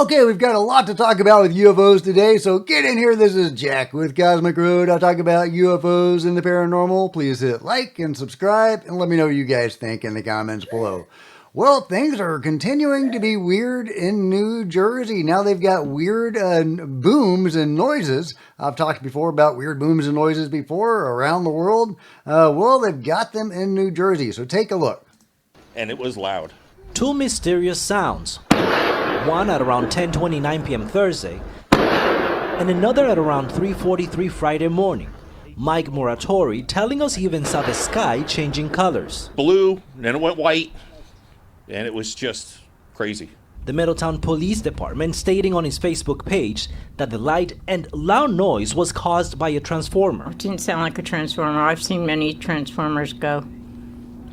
Okay, we've got a lot to talk about with UFOs today, so get in here. This is Jack with Cosmic Road. I'll talk about UFOs and the paranormal. Please hit like and subscribe, and let me know what you guys think in the comments below. Well, things are continuing to be weird in New Jersey. Now they've got weird booms and noises. I've talked before about weird booms and noises before around the world. Well, they've got them in New Jersey, so take a look. And it was loud. Two mysterious sounds. One at around 10:29 p.m. Thursday, and another at around 3:43 Friday morning. Mike Muratori telling us he even saw the sky changing colors. Blue, then it went white, and it was just crazy. The Middletown Police Department stating on his Facebook page that the light and loud noise was caused by a transformer. It didn't sound like a transformer. I've seen many transformers go.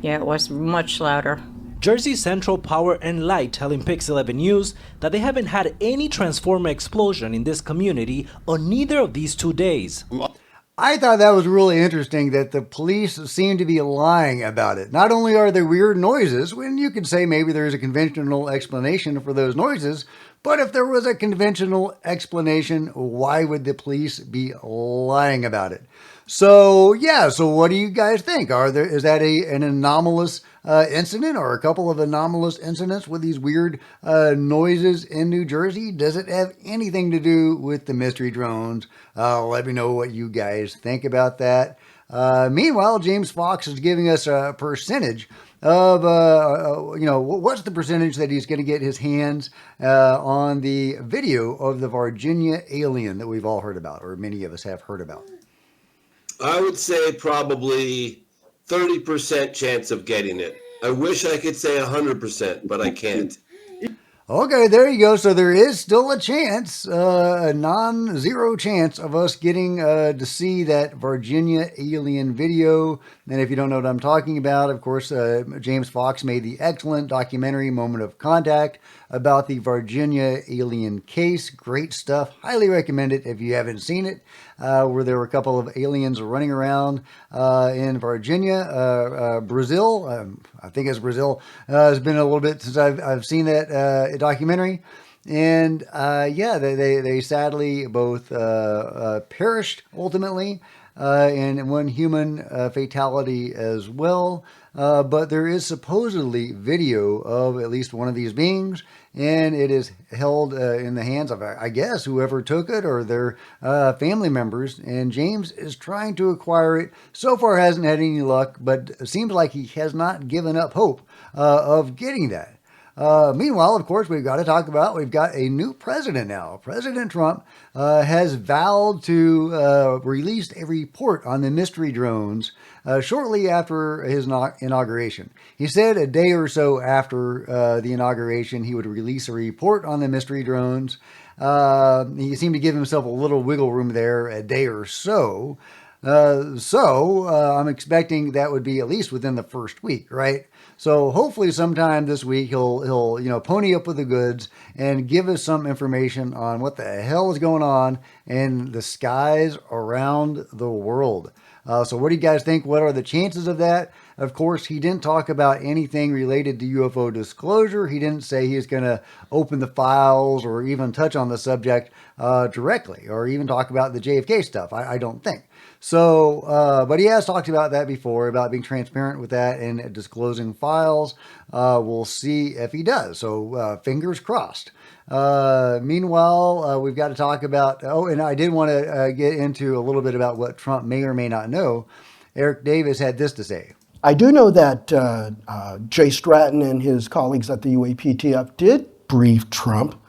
Yeah, it was much louder. Jersey Central Power and Light telling Pix 11 News that they haven't had any transformer explosion in this community on neither of these 2 days. I thought that was really interesting that the police seem to be lying about it. Not only are there weird noises, when you could say maybe there's a conventional explanation for those noises, but if there was a conventional explanation, why would the police be lying about it? So, yeah, so what do you guys think? Is that an anomalous incident or a couple of anomalous incidents with these weird noises in New Jersey? Does it have anything to do with the mystery drones? Let me know what you guys think about that. Meanwhile, James Fox is giving us a percentage of, what's the percentage that he's going to get his hands on the video of the Virginia alien that we've all heard about, or many of us have heard about? I would say probably 30% chance of getting it. I wish I could say 100%, but I can't. Okay, there you go. So there is still a chance, a non-zero chance of us getting to see that Virginia alien video. And if you don't know what I'm talking about, of course, James Fox made the excellent documentary Moment of Contact about the Virginia alien case. Great stuff. Highly recommend it if you haven't seen it, where there were a couple of aliens running around in Virginia, Brazil. I think it's Brazil. It's been a little bit since I've seen that documentary. And yeah, they sadly both perished ultimately, and one human fatality as well. But there is supposedly video of at least one of these beings, and it is held in the hands of, I guess, whoever took it or their family members. And James is trying to acquire it. So far hasn't had any luck, but it seems like he has not given up hope of getting that. Meanwhile, of course, we've got a new president now. President Trump has vowed to release a report on the mystery drones shortly after his inauguration. He said a day or so after the inauguration, he would release a report on the mystery drones. He seemed to give himself a little wiggle room there, a day or so. So I'm expecting that would be at least within the first week, right? So hopefully sometime this week he'll pony up with the goods and give us some information on what the hell is going on in the skies around the world. So what do you guys think? What are the chances of that? Of course, he didn't talk about anything related to UFO disclosure. He didn't say he's going to open the files or even touch on the subject directly, or even talk about the JFK stuff. I don't think. So, but he has talked about that before, about being transparent with that and disclosing files. We'll see if he does. So, fingers crossed. Meanwhile, we've got to talk about, and I did want to get into a little bit about what Trump may or may not know. Eric Davis had this to say. I do know that Jay Stratton and his colleagues at the UAPTF did brief Trump,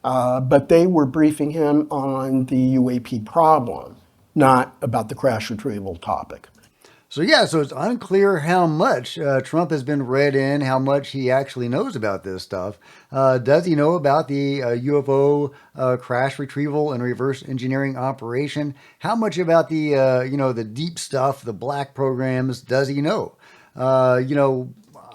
but they were briefing him on the UAP problem, not about the crash retrieval topic. So yeah, so it's unclear how much Trump has been read in, how much he actually knows about this stuff. Does he know about the UFO crash retrieval and reverse engineering operation? How much about the the deep stuff, the black programs, does he know?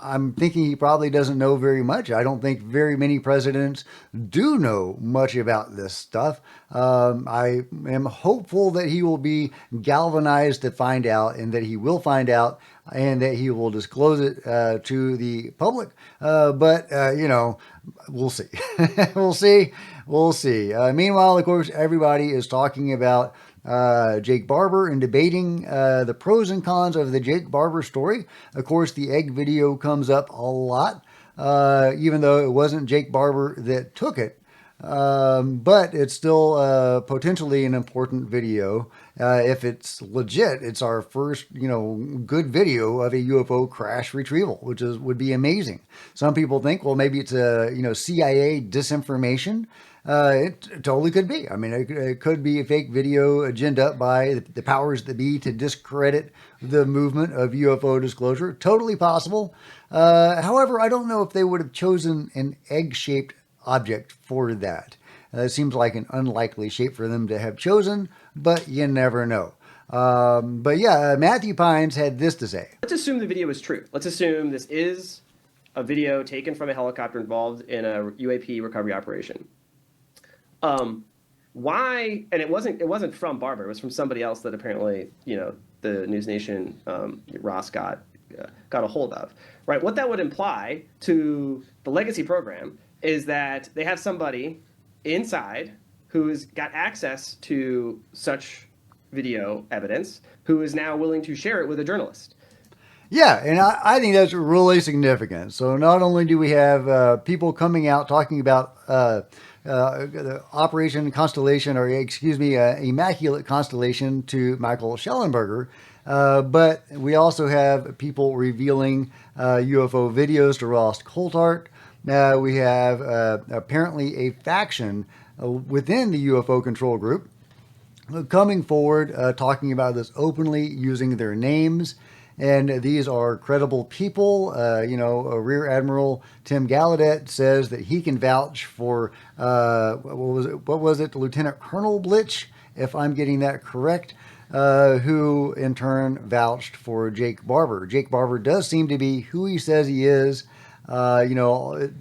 I'm thinking he probably doesn't know very much. I don't think very many presidents do know much about this stuff. I am hopeful that he will be galvanized to find out, and that he will find out, and that he will disclose it to the public. But we'll see. We'll see. We'll see. Meanwhile, of course, everybody is talking about Jake Barber and debating the pros and cons of the Jake Barber story. Of course, the Egg video comes up a lot, even though it wasn't Jake Barber that took it. But it's still potentially an important video. If it's legit, it's our first, good video of a UFO crash retrieval, which would be amazing. Some people think, well, maybe it's a, CIA disinformation. It totally could be. I mean, it could be a fake video agenda up by the powers that be to discredit the movement of UFO disclosure. Totally possible. However, I don't know if they would have chosen an egg-shaped object for that. It seems like an unlikely shape for them to have chosen, but you never know. But yeah, Matthew Pines had this to say. Let's assume the video is true. Let's assume this is a video taken from a helicopter involved in a UAP recovery operation. Why? And it wasn't from Barber. It was from somebody else that apparently, the News Nation Ross got a hold of. Right. What that would imply to the legacy program is that they have somebody inside who's got access to such video evidence, who is now willing to share it with a journalist. Yeah, and I think that's really significant. So not only do we have people coming out talking about the Operation Constellation, or Immaculate Constellation to Michael Schellenberger, but we also have people revealing UFO videos to Ross Coulthart. We have apparently a faction within the UFO control group coming forward, talking about this openly, using their names. And these are credible people. Rear Admiral Tim Gallaudet says that he can vouch for, what was it, Lieutenant Colonel Blitch, if I'm getting that correct, who in turn vouched for Jake Barber. Jake Barber does seem to be who he says he is. The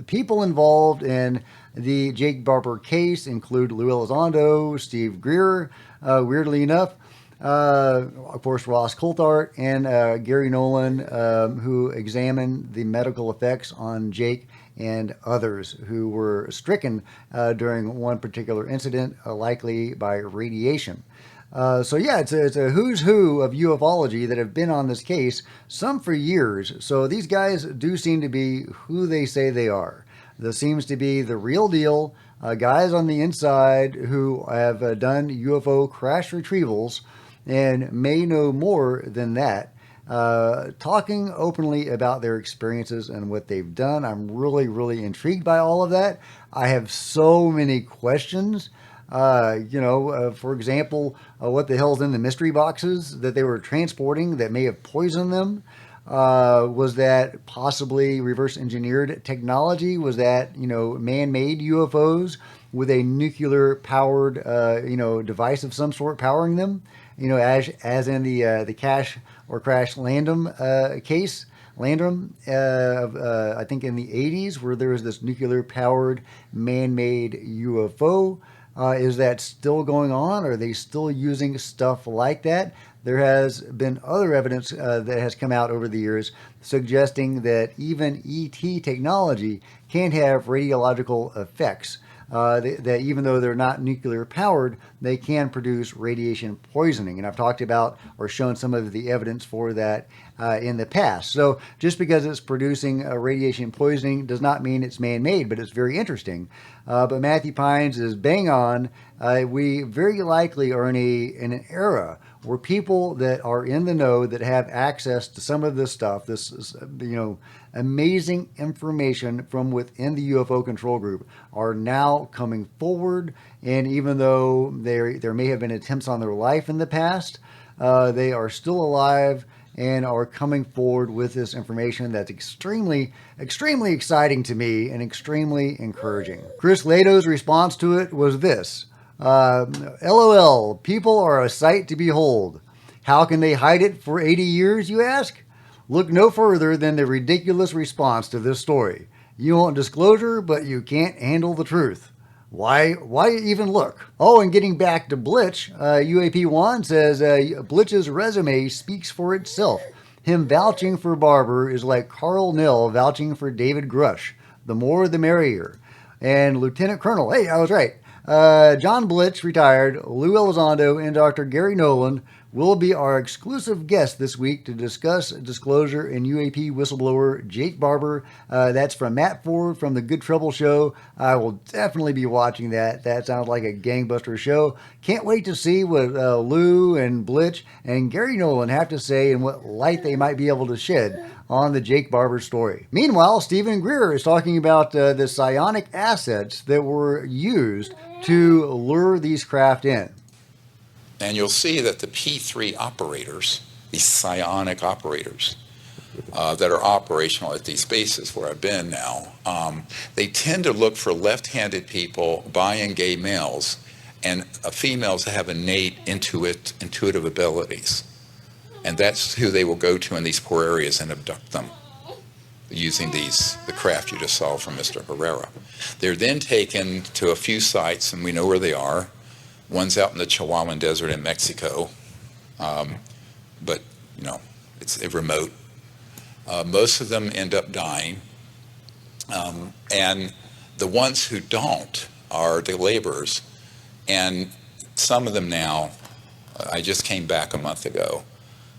people involved in the Jake Barber case include Lou Elizondo, Steve Greer, weirdly enough, of course, Ross Coulthart, and Gary Nolan, who examined the medical effects on Jake and others who were stricken during one particular incident, likely by radiation. It's a who's who of ufology that have been on this case, some for years. So these guys do seem to be who they say they are. This seems to be the real deal. Guys on the inside who have done UFO crash retrievals and may know more than that, talking openly about their experiences and what they've done. I'm really, really intrigued by all of that. I have so many questions. For example, what the hell's in the mystery boxes that they were transporting that may have poisoned them? Was that possibly reverse engineered technology? Was that, man-made UFOs with a nuclear powered, device of some sort powering them? As in the Cash or Crash Landrum case. Landrum, I think in the 80s, where there was this nuclear powered man-made UFO. Is that still going on? Are they still using stuff like that? There has been other evidence that has come out over the years suggesting that even ET technology can have radiological effects. That even though they're not nuclear powered, they can produce radiation poisoning. And I've talked about or shown some of the evidence for that in the past. So just because it's producing radiation poisoning does not mean it's man-made, but it's very interesting. But Matthew Pines is bang on. We very likely are in an era where people that are in the know, that have access to some of this stuff, this amazing information from within the UFO control group, are now coming forward. And even though there may have been attempts on their life in the past, they are still alive and are coming forward with this information that's extremely, extremely exciting to me and extremely encouraging. Chris Lato's response to it was this. LOL, people are a sight to behold. How can they hide it for 80 years, you ask? Look no further than the ridiculous response to this story. You want disclosure, but you can't handle the truth. Why even look? Oh, and getting back to Blitch, UAP Juan says Blitch's resume speaks for itself. Him vouching for Barber is like Carl Nell vouching for David Grush. The more the merrier. And Lieutenant Colonel, hey, I was right. John Blitch, retired, Lou Elizondo, and Dr. Gary Nolan will be our exclusive guest this week to discuss disclosure in UAP whistleblower Jake Barber. That's from Matt Ford from the Good Trouble Show. I will definitely be watching that. That sounds like a gangbuster show. Can't wait to see what Lou and Blitch and Gary Nolan have to say and what light they might be able to shed on the Jake Barber story. Meanwhile, Stephen Greer is talking about the psionic assets that were used to lure these craft in. And you'll see that the P3 operators, these psionic operators that are operational at these bases where I've been now, they tend to look for left-handed people, bi and gay males, and females that have innate intuitive abilities. And that's who they will go to in these poor areas and abduct them using the craft you just saw from Mr. Herrera. They're then taken to a few sites, and we know where they are. One's out in the Chihuahuan Desert in Mexico, but it's remote. Most of them end up dying, and the ones who don't are the laborers. And some of them now, I just came back a month ago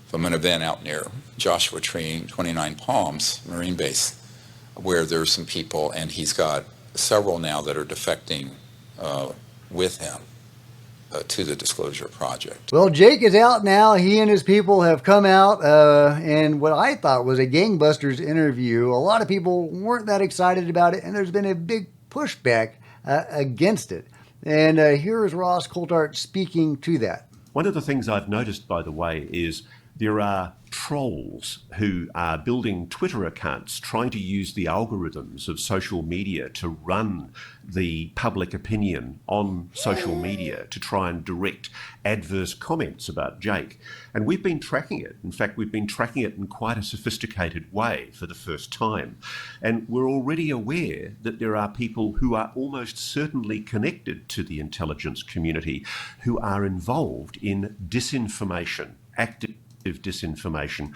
from an event out near Joshua Tree, 29 Palms Marine Base, where there's some people, and he's got several now that are defecting with him to the Disclosure Project. Well, Jake is out now. He and his people have come out, and what I thought was a gangbusters interview. A lot of people weren't that excited about it, and there's been a big pushback against it. And here is Ross Coulthart speaking to that. One of the things I've noticed, by the way, is there are trolls who are building Twitter accounts trying to use the algorithms of social media to run the public opinion on social media to try and direct adverse comments about Jake. And we've been tracking it. In fact, we've been tracking it in quite a sophisticated way for the first time. And we're already aware that there are people who are almost certainly connected to the intelligence community who are involved in disinformation, active disinformation.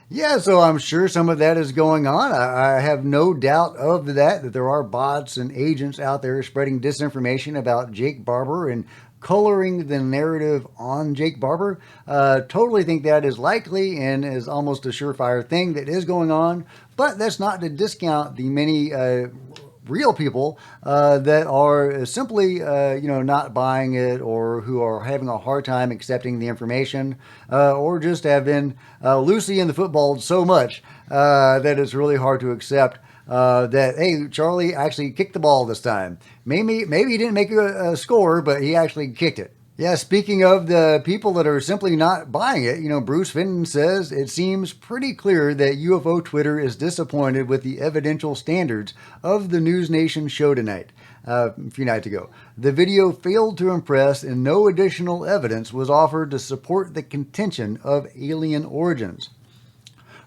Yeah, so I'm sure some of that is going on. I have no doubt of that there are bots and agents out there spreading disinformation about Jake Barber and coloring the narrative on Jake Barber. Totally think that is likely and is almost a surefire thing that is going on. But that's not to discount the many real people that are simply, not buying it, or who are having a hard time accepting the information, or just have been loosey in the football so much that it's really hard to accept that, hey, Charlie actually kicked the ball this time. Maybe he didn't make a score, but he actually kicked it. Yeah, speaking of the people that are simply not buying it, Bruce Fenton says it seems pretty clear that UFO Twitter is disappointed with the evidential standards of the News Nation show tonight, a few nights ago. The video failed to impress, and no additional evidence was offered to support the contention of alien origins.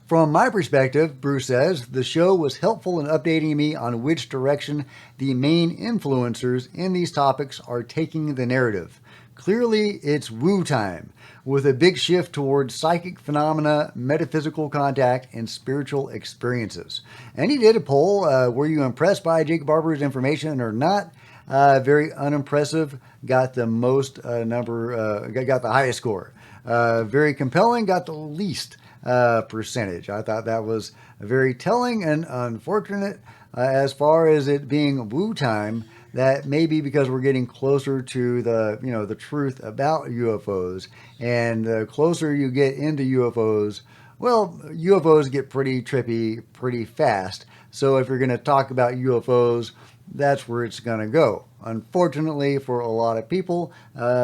From my perspective, Bruce says, the show was helpful in updating me on which direction the main influencers in these topics are taking the narrative. Clearly, it's woo time, with a big shift towards psychic phenomena, metaphysical contact, and spiritual experiences. And he did a poll, were you impressed by Jake Barber's information or not? Very unimpressive, got the most got the highest score. Very compelling, got the least percentage. I thought that was very telling and unfortunate as far as it being woo time. That may be because we're getting closer to the truth about UFOs, and the closer you get into UFOs, well, UFOs get pretty trippy pretty fast. So if you're going to talk about UFOs, that's where it's going to go. Unfortunately, for a lot of people,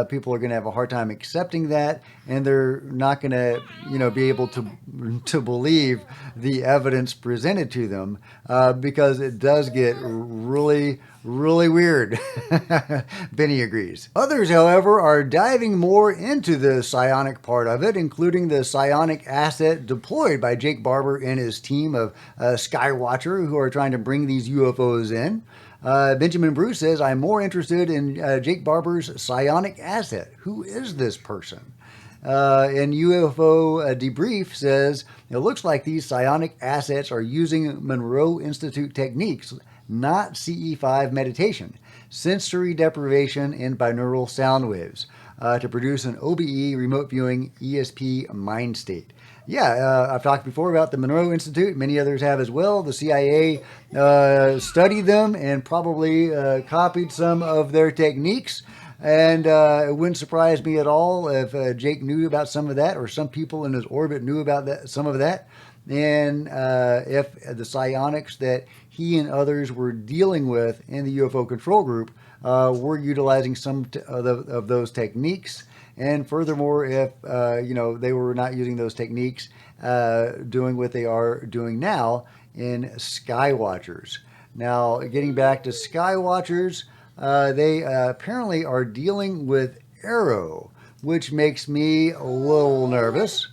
people are going to have a hard time accepting that, and they're not going to, be able to believe the evidence presented to them because it does get really, really weird. Benny agrees. Others, however, are diving more into the psionic part of it, including the psionic asset deployed by Jake Barber and his team of Skywatcher, who are trying to bring these UFOs in. Benjamin Bruce says, I'm more interested in Jake Barber's psionic asset. Who is this person? And UFO Debrief says, it looks like these psionic assets are using Monroe Institute techniques, not CE5 meditation, sensory deprivation, and binaural sound waves to produce an OBE remote viewing ESP mind state. Yeah, I've talked before about the Monroe Institute. Many others have as well. The CIA studied them and probably copied some of their techniques. And it wouldn't surprise me at all if Jake knew about some of that, or some people in his orbit knew about some of that. And if the psionics that he and others were dealing with in the UFO control group were utilizing some of those techniques. And furthermore, if they were not using those techniques, doing what they are doing now in Skywatchers. Now, getting back to Skywatchers, they apparently are dealing with AARO, which makes me a little nervous.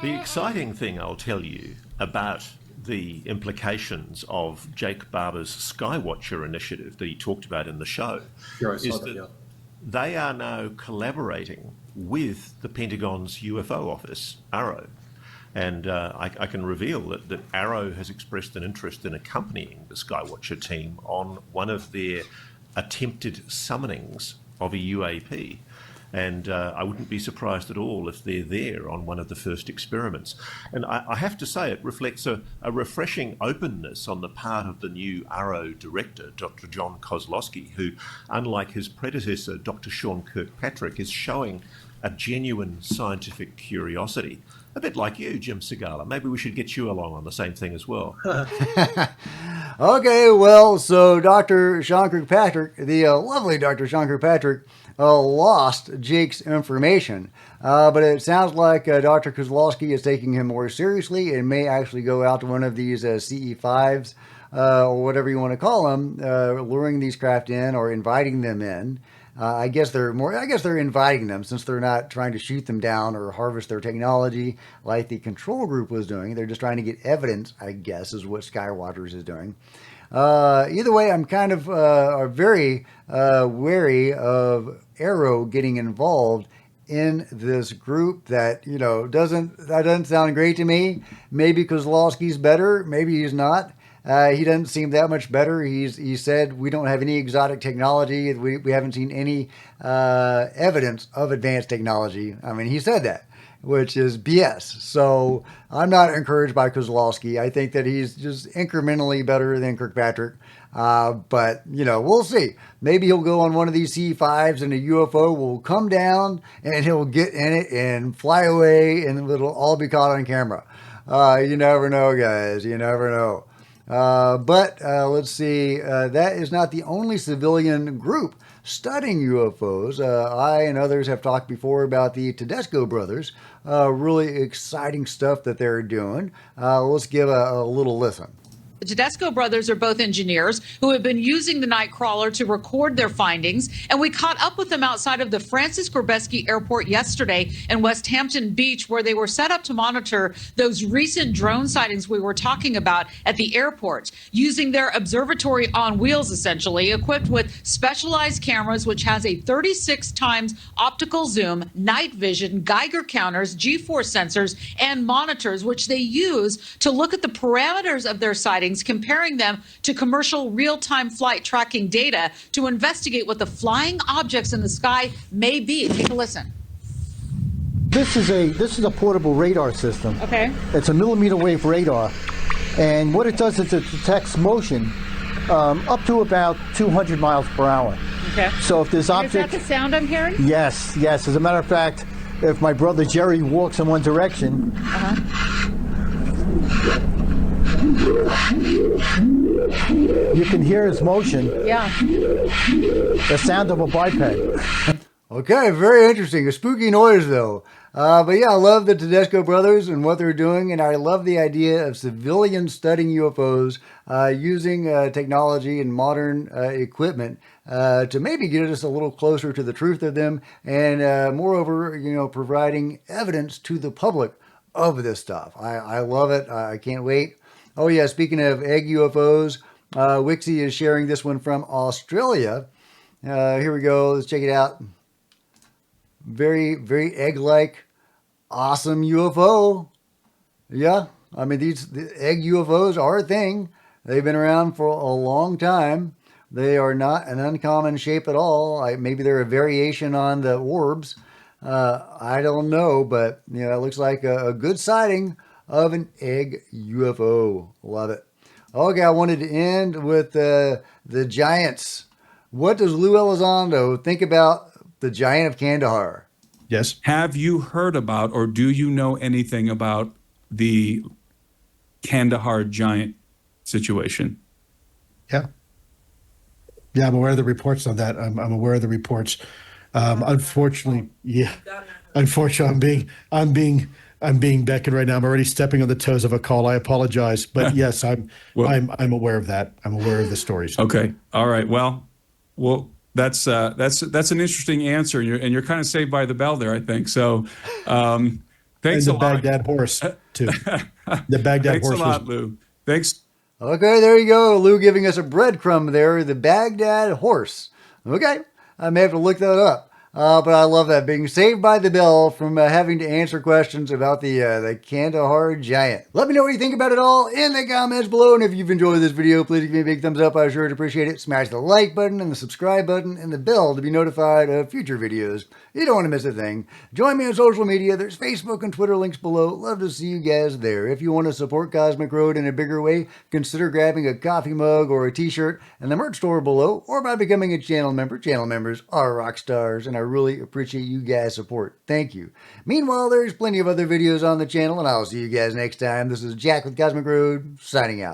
The exciting thing, I'll tell you, about the implications of Jake Barber's Skywatcher initiative that he talked about in the show is that they are now collaborating with the Pentagon's UFO office, AARO. And I can reveal that AARO has expressed an interest in accompanying the Skywatcher team on one of their attempted summonings of a UAP. And I wouldn't be surprised at all if they're there on one of the first experiments. And I have to say, it reflects a refreshing openness on the part of the new AARO director, Dr. John Kozlowski, who, unlike his predecessor, Dr. Sean Kirkpatrick, is showing a genuine scientific curiosity. A bit like you, Jim Segala. Maybe we should get you along on the same thing as well. Okay, well, so Dr. Sean Kirkpatrick, the lovely Dr. Sean Kirkpatrick, lost Jake's information. But it sounds like Dr. Kozlowski is taking him more seriously and may actually go out to one of these CE5s or whatever you want to call them, luring these craft in or inviting them in. I guess they're inviting them, since they're not trying to shoot them down or harvest their technology like the control group was doing. They're just trying to get evidence, I guess, is what Skywatchers is doing. Either way, I'm kind of very wary of AARO getting involved in this group that, doesn't sound great to me. Maybe Kozlowski's better, maybe he's not. He doesn't seem that much better. He said, we don't have any exotic technology. We haven't seen any evidence of advanced technology. I mean, he said that, which is BS. So I'm not encouraged by Kozlowski. I think that he's just incrementally better than Kirkpatrick. But, we'll see. Maybe he'll go on one of these C5s and a UFO will come down and he'll get in it and fly away and it'll all be caught on camera. You never know, guys. You never know. But let's see, that is not the only civilian group studying UFOs. I and others have talked before about the Tedesco brothers, really exciting stuff that they're doing. Let's give a little listen. The Tedesco brothers are both engineers who have been using the night crawler to record their findings, and we caught up with them outside of the Francis Gorbeski Airport yesterday in West Hampton Beach, where they were set up to monitor those recent drone sightings we were talking about at the airport, using their observatory on wheels, essentially, equipped with specialized cameras, which has a 36 times optical zoom, night vision, Geiger counters, G-force sensors, and monitors, which they use to look at the parameters of their sightings, comparing them to commercial real-time flight tracking data to investigate what the flying objects in the sky may be. Take a listen. This is a portable radar system. Okay. It's a millimeter wave radar, and what it does is it detects motion up to about 200 miles per hour. Okay. So if there's objects... Is that the sound I'm hearing? Yes. As a matter of fact, if my brother Jerry walks in one direction, You can hear his motion, Yeah. the sound of a biped. Okay, very interesting. A spooky noise, though. But yeah, I love the Tedesco brothers and what they're doing, and I love the idea of civilians studying UFOs using technology and modern equipment to maybe get us a little closer to the truth of them, and moreover, providing evidence to the public of this stuff. I love it. I can't wait. Oh yeah, speaking of egg UFOs, Wixie is sharing this one from Australia. Here we go. Let's check it out. Very, very egg-like, awesome UFO. Yeah, I mean, the egg UFOs are a thing. They've been around for a long time. They are not an uncommon shape at all. Maybe they're a variation on the orbs. I don't know, but it looks like a good sighting of an egg UFO. Love it. Okay, I wanted to end with the giants. What does Lou Elizondo think about the giant of Kandahar? Yes. Have you heard about, or do you know anything about the Kandahar giant situation? Yeah. Yeah, I'm aware of the reports on that. I'm aware of the reports. Unfortunately, I'm being beckoned right now. I'm already stepping on the toes of a call. I apologize, but yes, I'm aware of that. I'm aware of the stories. Okay. All right. Well, that's an interesting answer, and you're kind of saved by the bell there, I think. So, thanks and a the lot. Baghdad horse too. The Baghdad Thanks horse. a lot, Lou. Thanks. Okay, there you go. Lou giving us a breadcrumb there. The Baghdad horse. Okay, I may have to look that up. But I love that, being saved by the bell from having to answer questions about the Kandahar giant. Let me know what you think about it all in the comments below. And if you've enjoyed this video, please give me a big thumbs up. I sure would appreciate it. Smash the like button and the subscribe button and the bell to be notified of future videos. You don't want to miss a thing. Join me on social media. There's Facebook and Twitter links below. Love to see you guys there. If you want to support Cosmic Road in a bigger way, consider grabbing a coffee mug or a t-shirt in the merch store below, or by becoming a channel member. Channel members are rock stars, and I really appreciate you guys' support. Thank you. Meanwhile, there's plenty of other videos on the channel, and I'll see you guys next time. This is Jack with Cosmic Road, signing out.